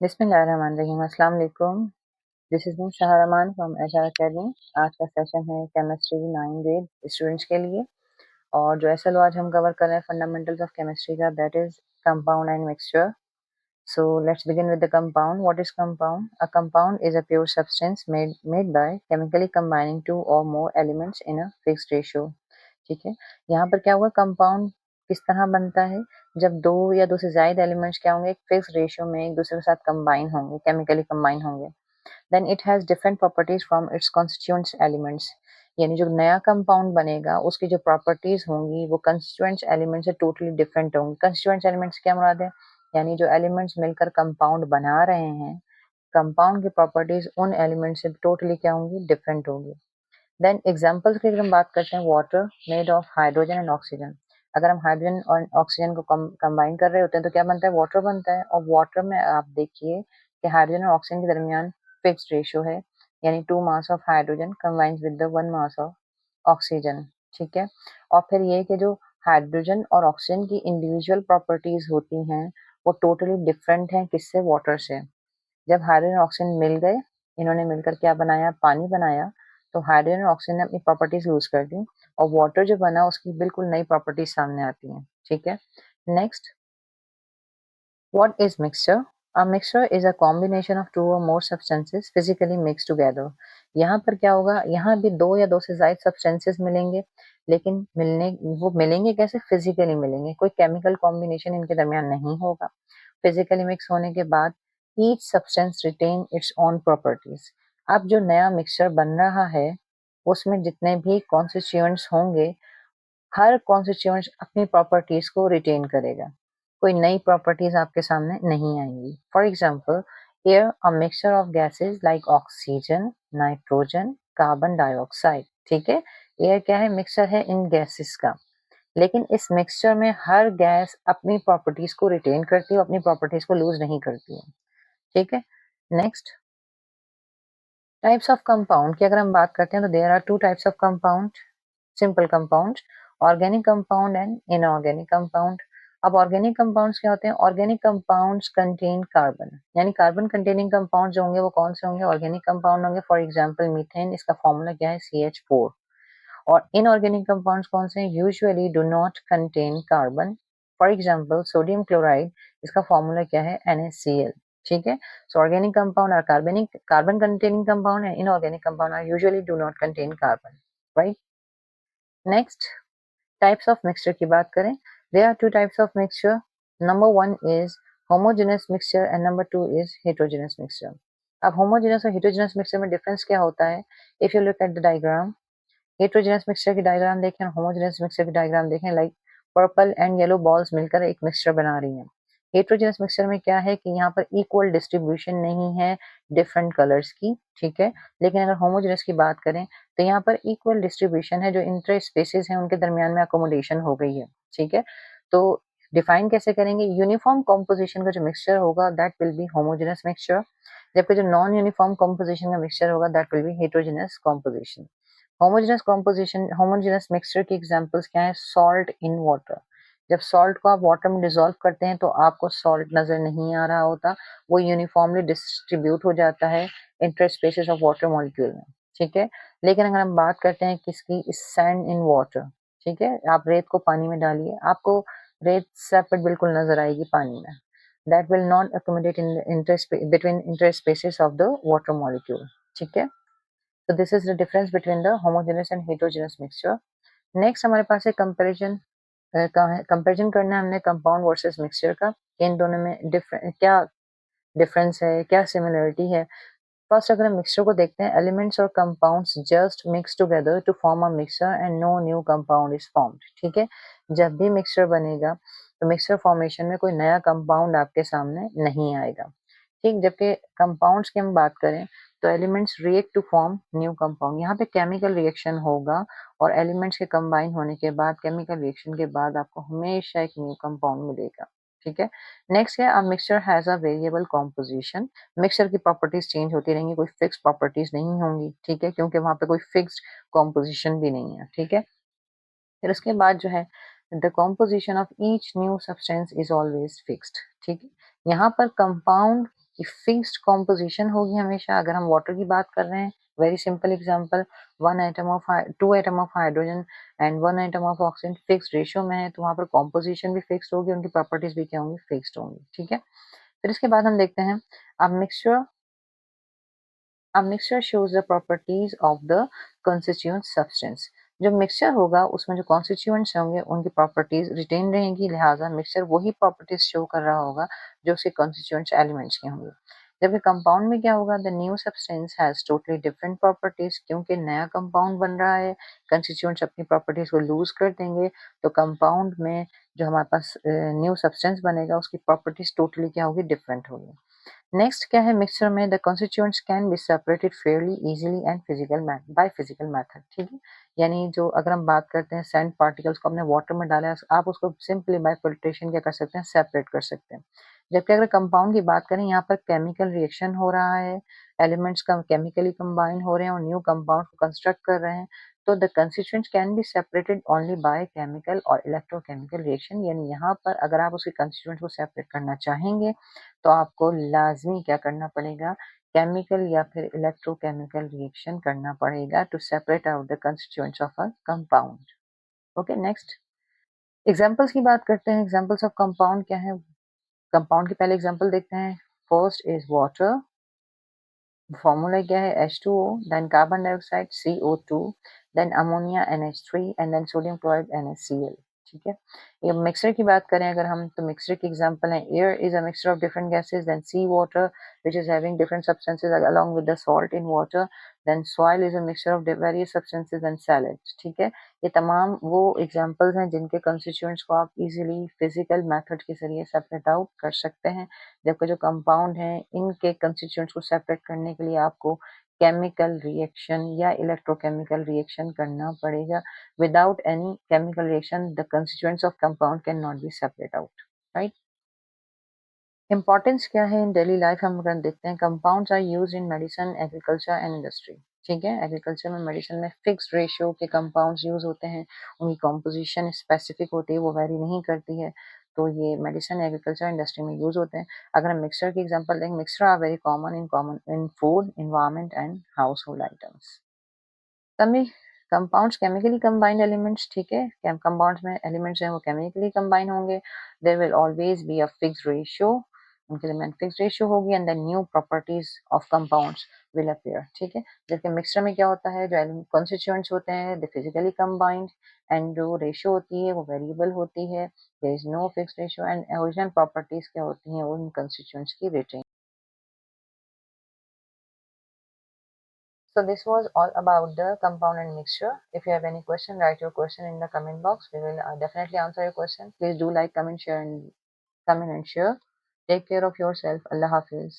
बिस्मिल्लाहिर्रहमानिर्रहीम। अस्सलाम वालेकुम। This is me Shahrman from HR academy. आज का सेशन है केमिस्ट्री 9 ग्रेड स्टूडेंट्स के लिए और जो एसएल आज हम कवर कर रहे हैं फंडामेंटल्स ऑफ केमिस्ट्री का, that is compound and mixture. So let's begin with the compound. What is compound? A compound is a pure substance made by chemically combining two or more elements in a fixed ratio. ठीक है, यहाँ पर क्या हुआ, compound किस तरह बनता है जब दो या दो से ज्यादा एलिमेंट्स क्या होंगे, एक फिक्स रेशियो में एक दूसरे के साथ कंबाइन होंगे, केमिकली कंबाइन होंगे। Then it has different properties from its constituents elements. यानी जो नया कंपाउंड बनेगा उसकी जो प्रॉपर्टीज होंगी वो कंस्टिट्यूएंट्स एलिमेंट से टोटली डिफरेंट होंगी। कंस्टिट्यूएंट्स एलिमेंट्स क्या मुराद है, यानी जो एलिमेंट्स मिलकर कंपाउंड बना रहे हैं, कंपाउंड की प्रॉपर्टीज उन एलिमेंट से टोटली क्या होंगी, डिफरेंट होंगी। देन एग्जांपल्स की अगर हम बात करते हैं, water made of hydrogen and oxygen. अगर हम हाइड्रोजन और ऑक्सीजन को कंबाइन कर रहे होते हैं तो क्या बनता है, वाटर बनता है। और वाटर में आप देखिए कि हाइड्रोजन और ऑक्सीजन के दरमियान फिक्स्ड रेशियो है, यानी 2 mass of hydrogen combines with the 1 mass of oxygen. ठीक है, और फिर ये कि जो हाइड्रोजन और ऑक्सीजन की इंडिविजुअल प्रॉपर्टीज होती हैं वो टोटली डिफरेंट हैं, किससे, वाटर से। जब हाइड्रोजन और ऑक्सीजन मिल गए, इन्होंने मिलकर क्या बनाया, पानी बनाया, तो हाइड्रोजन और ऑक्सीजन ने अपनी प्रॉपर्टीज लूज कर दी और वाटर जो बना उसकी बिल्कुल नई प्रॉपर्टीज सामने आती हैं। ठीक है, next, what is mixture? A mixture is a combination of two or more substances physically mixed together. यहाँ पर क्या होगा, यहाँ भी दो या दो से ज्यादा सब्सटेंसेस मिलेंगे, लेकिन मिलेंगे कैसे, फिजिकली मिलेंगे, कोई केमिकल कॉम्बिनेशन इनके दरमियान नहीं होगा। फिजिकली मिक्स होने के बाद each substance retain its own properties. अब जो नया मिक्सचर बन रहा है उसमें जितने भी कॉन्स्टिट्यूएंट्स होंगे, हर कॉन्स्टिट्यूएंट्स अपनी प्रॉपर्टीज को रिटेन करेगा, कोई नई प्रॉपर्टीज आपके सामने नहीं आएंगी। For example, air a mixture of gases like oxygen, nitrogen, carbon dioxide. ठीक है, एयर क्या है, मिक्सचर है इन गैसेस का, लेकिन इस मिक्सचर में हर गैस अपनी प्रॉपर्टीज को रिटेन करती है, अपनी प्रॉपर्टीज को लूज नहीं करती है। ठीक है, नेक्स्ट, टाइप्स ऑफ कंपाउंड की अगर हम बात करते हैं तो there are two types of compound, simple compound, organic compound and inorganic compound. अब ऑर्गेनिक कंपाउंड्स क्या होते हैं, ऑर्गेनिक कंपाउंड्स कंटेन कार्बन, यानी कार्बन कंटेनिंग कंपाउंड जो होंगे वो कौन से होंगे, ऑर्गेनिक कंपाउंड होंगे। फॉर एग्जांपल मीथेन, इसका फॉर्मूला क्या है, CH4। और इनऑर्गेनिक कंपाउंड्स कौन से हैं, usually do not contain carbon. For example sodium chloride, इसका फॉर्मूला क्या है, NaCl। ठीक है, सो organic compound are carbon containing compound and inorganic compound are usually do not contain carbon, right. Next, types of mixture की बात करें, there are two types of mixture. Number 1 is homogeneous mixture and number 2 is heterogeneous mixture. अब homogeneous और heterogeneous mixture में difference क्या होता है, if you look at the diagram, heterogeneous mixture की डायग्राम देखें और होमोजेनस मिक्सचर की डायग्राम देखें, like purple and yellow balls मिलकर एक मिक्सचर बना रही हैं। हेटेरोजेनस मिक्सचर में क्या है कि यहाँ पर इक्वल डिस्ट्रीब्यूशन नहीं है डिफरेंट कलर्स की। ठीक है, लेकिन अगर होमोजेनस की बात करें तो यहाँ पर इक्वल डिस्ट्रीब्यूशन है, जो इंटर स्पेसिस हैं उनके दरमियान में अकोमोडेशन हो गई है। ठीक है, तो डिफाइन कैसे करेंगे, यूनिफॉर्म कॉम्पोजिशन का जो मिक्सचर होगा that will be homogeneous mixture, जबकि जो नॉन यूनिफॉर्म कॉम्पोजिशन का मिक्सचर होगा that will be heterogeneous composition. Homogeneous mixture की एग्जांपल्स क्या है, सॉल्ट इन वाटर। जब सॉल्ट को आप वाटर में डिसॉल्व करते हैं तो आपको सॉल्ट नजर नहीं आ रहा होता, वो यूनिफॉर्मली डिस्ट्रीब्यूट हो जाता है इंटरस्पेसेस ऑफ वाटर मॉलिक्यूल में। ठीक है, लेकिन अगर हम बात करते हैं किसकी, सैंड इन वाटर। ठीक है, आप रेत को पानी में डालिए, आपको रेत सेपरेट बिल्कुल नजर आएगी पानी में, that will not accommodate in between interspaces of the water molecule. ठीक है, तो this is the difference between the homogeneous and heterogeneous mixture. Next हमारे पास है कंपैरिजन। कंपैरिजन करना है हमने कंपाउंड वर्सेस मिक्सचर का, इन दोनों में क्या डिफरेंस है, क्या सिमिलरिटी है। फर्स्ट अगर हम मिक्सचर को देखते हैं, एलिमेंट्स और compounds just mix together to form a mixture and no new compound is formed. ठीक है, जब भी मिक्सचर बनेगा तो मिक्सचर फॉर्मेशन में कोई नया कंपाउंड आपके सामने नहीं आएगा। ठीक, जबकि कंपाउंड्स की हम बात करें तो elements react to form new compound, यहाँ पे केमिकल रिएक्शन होगा और एलिमेंट्स के कंबाइन होने के बाद, केमिकल रिएक्शन के बाद आपको हमेशा एक न्यू कंपाउंड मिलेगा। ठीक है, नेक्स्ट है, a mixture has a variable composition. Mixture की प्रॉपर्टीज चेंज होती रहेंगी, कोई फिक्स प्रॉपर्टीज नहीं होंगी। ठीक है, क्योंकि वहां पे कोई फिक्स्ड कॉम्पोजिशन भी नहीं है। ठीक है, फिर उसके बाद जो है, the composition of each new substance is always fixed. ठीक है, यहाँ पर कंपाउंड कि फिक्स्ड कॉम्पोजिशन होगी हमेशा। अगर हम वाटर की बात कर रहे हैं, very simple example, 2 atom of hydrogen and 1 atom of oxygen fixed ratio में है, तो वहाँ पर कॉम्पोजिशन भी फिक्स्ड होगी, उनकी प्रॉपर्टीज भी क्या होंगी, फिक्स्ड होंगी। ठीक है, फिर इसके बाद हम देखते हैं अब mixture. A mixture shows the properties of the constituent substance. जो मिक्सचर होगा उसमें जो कॉन्स्टिट्यूएंट्स होंगे उनकी प्रॉपर्टीज रिटेन रहेंगी, लिहाजा मिक्सचर वही प्रॉपर्टीज शो कर रहा होगा जो उसके कॉन्स्टिट्यूएंट्स एलिमेंट्स के होंगे। जबकि कंपाउंड में क्या होगा, the new substance has totally different properties, क्योंकि नया कंपाउंड बन रहा है, कंस्टिट्यूएंट्स अपनी प्रॉपर्टीज को लूज कर देंगे, तो कंपाउंड में जो हमारे पास न्यू सब्सटेंस बनेगा उसकी प्रॉपर्टीज टोटली क्या होगी, डिफरेंट होगी। नेक्स्ट क्या है, मिक्सचर में the constituents can be separated Fairlie easily and by physical method. ठीक है, यानी जो अगर हम बात करते हैं सैंड पार्टिकल्स को हमने वाटर में डाला है, आप उसको सिंपली बाय फिल्ट्रेशन क्या कर सकते हैं, सेपरेट कर सकते हैं। जबकि अगर कंपाउंड की बात करें, यहाँ पर केमिकल रिएक्शन हो रहा है, एलिमेंट्स का केमिकली कंबाइन हो रहे हैं और न्यू कंपाउंड को कंस्ट्रक्ट कर रहे हैं, तो the constituents can be separated only by chemical और इलेक्ट्रोकेमिकल रिएक्शन। यानी यहाँ पर अगर आप उसके कंस्टिट्यूएंट्स को सेपरेट करना चाहेंगे तो आपको लाजमी क्या करना पड़ेगा, केमिकल या फिर इलेक्ट्रोकेमिकल रिएक्शन करना पड़ेगा to separate out the constituents of a compound. Okay, next examples की बात करते हैं। एग्जांपल्स ऑफ कंपाउंड क्या है, कंपाउंड की पहले एग्जांपल देखते हैं। फर्स्ट इज वाटर, फॉर्मूला क्या है, H2O, then carbon dioxide CO2, then ammonia NH3 and then sodium chloride NaCl। ठीक है, ये मिक्सर की बात करें अगर हम, तो मिक्सर की एग्जांपल है, air is a mixture of different gases, then sea water which is having different substances along with the salt in water, then soil is a mixture of various substances and solid. ठीक है, ये तमाम वो examples हैं जिनके constituents को आप easily physical method के जरिए सेपरेट आउट कर सकते हैं। जबकि जो कंपाउंड हैं इनके कंस्टिट्यूएंट्स को सेपरेट करने के लिए आपको केमिकल रिएक्शन या इलेक्ट्रोकेमिकल रिएक्शन करना पड़ेगा। Without any chemical reaction the constituents of compound can not be separate out, right. Importance क्या है इन डेली लाइफ, हम अगर देखते हैं, compounds are used in medicine, agriculture and industry. ठीक है, एग्रीकल्चर में, मेडिसिन में फिक्स्ड रेशियो के कंपाउंड्स यूज होते हैं, उनकी कॉम्पोजिशन स्पेसिफिक होती है, वो वेरी नहीं करती है, तो ये मेडिसिन, एग्रीकल्चर, इंडस्ट्री में यूज होते हैं। अगर हम मिक्सचर की एग्जांपल दें, mixture are very common in food, environment and household items. समी कंपाउंड्स केमिकली कंबाइंड एलिमेंट्स। ठीक है, कंपाउंड्स में एलिमेंट्स हैं वो केमिकली कंबाइन होंगे, there will always be a fixed ratio, उनके एलिमेंट फिक्स्ड रेशियो होगी, and the new properties of compounds will appear. ठीक है, जबकि मिक्सचर में क्या होता है, जो कॉन्स्टिट्यूएंट्स होते हैं दे फिजिकली कंबाइंड, एंड जो रेशियो होती है वो वेरिएबल होती है, there is no fixed ratio, and original properties क्या होती हैं, वो उन कंस्टिट्यूएंट्स की retain. So this was all about the compound and mixture. If you have any question, write your question in the comment box. We will definitely answer your question. Please do like, comment, share, and comment and share. Take care of yourself. Allah Hafiz.